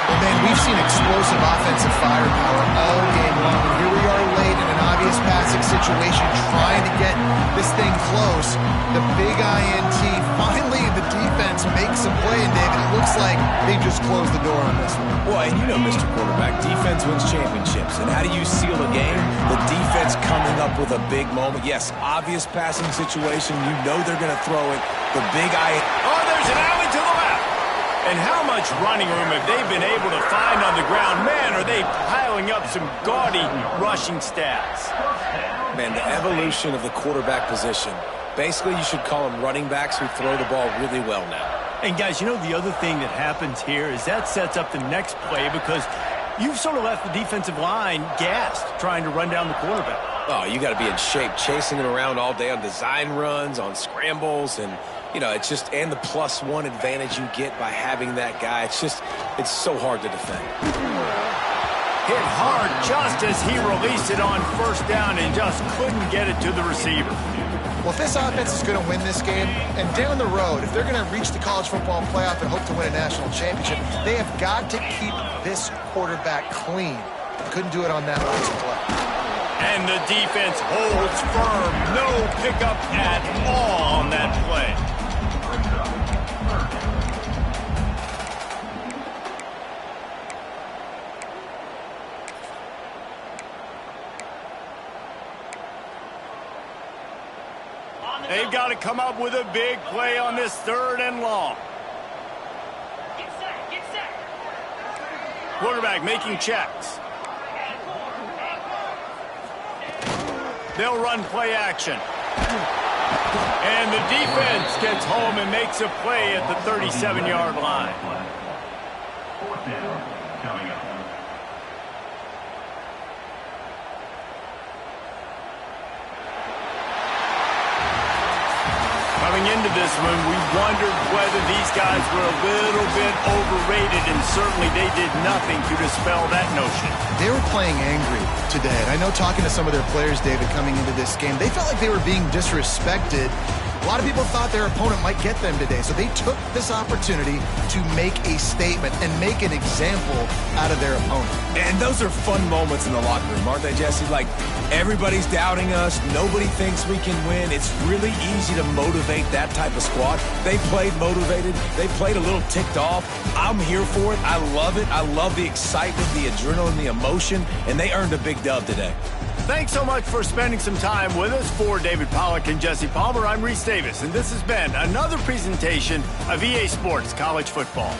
C: Well, man, we've seen explosive offensive firepower all game long. And here we are late in an obvious passing situation trying to get this thing close. The big INT. Finally, the defense makes some play, and David, it looks like they just closed the door on this one.
B: Well, and you know, Mr. Quarterback, defense wins championships. And how do you seal a game? The defense coming up with a big moment. Yes, obvious passing situation. You know they're going to throw it. The big INT.
A: Oh, there's an alley to the left. And how much running room have they been able to find on the ground? Man, are they piling up some gaudy rushing stats.
B: Man, the evolution of the quarterback position. Basically, you should call them running backs who throw the ball really well now.
A: And, guys, you know the other thing that happens here is that sets up the next play because you've sort of left the defensive line gassed trying to run down the quarterback.
B: Oh, you got to be in shape, chasing him around all day on design runs, on scrambles, and you know, it's just, and the +1 advantage you get by having that guy. It's so hard to defend.
A: Hit hard just as he released it on first down and just couldn't get it to the receiver.
C: Well, if this offense is going to win this game, and down the road, if they're going to reach the college football playoff and hope to win a national championship, they have got to keep this quarterback clean. Couldn't do it on that last play.
A: And the defense holds firm. No pickup at all on that play. They've got to come up with a big play on this 3rd and long.
D: Get set.
A: Quarterback making checks. They'll run play action. And the defense gets home and makes a play at the 37-yard line.
D: 4th down coming up.
A: Coming into this one, we wondered whether these guys were a little bit overrated, and certainly they did nothing to dispel that notion.
C: They were playing angry today. And I know talking to some of their players, David, coming into this game, they felt like they were being disrespected. A lot of people thought their opponent might get them today, so they took this opportunity to make a statement and make an example out of their opponent.
B: And those are fun moments in the locker room, aren't they, Jesse? Like, everybody's doubting us. Nobody thinks we can win. It's really easy to motivate that type of squad. They played motivated. They played a little ticked off. I'm here for it. I love it. I love the excitement, the adrenaline, the emotion, and they earned a big dub today.
A: Thanks so much for spending some time with us. For David Pollack and Jesse Palmer, I'm Reese Davis, and this has been another presentation of EA Sports College Football.